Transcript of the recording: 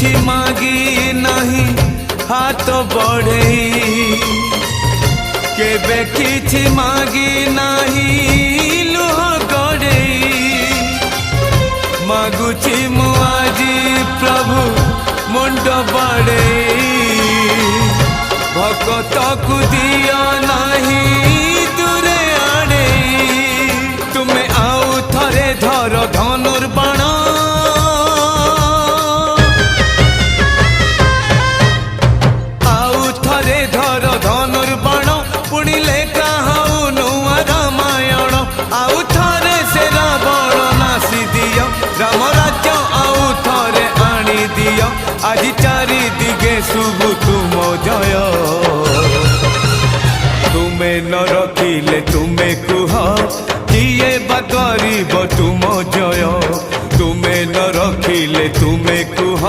किछि मागी नहीं हाथ बढ़े केबे किछि मागी नहीं लुह गड़े मागुची मु आजी प्रभु मुंड बड़े भगत को दिया नहीं दूरे आड़े तुम्हें आउ थरे धर धनुर्बाण आउ थरे धर धनुर्बाण पुणी लेखा हाउ नुआ रामायण आउ थरे से रावण नासी दियो राम राज्य आउ थरे आनी दियो आज चारि दिगे शुभ तुम जय तुमे न रखिले तुमे कुह किए बा गरीब तुम जय तुमे न रखिले तुमे कुह।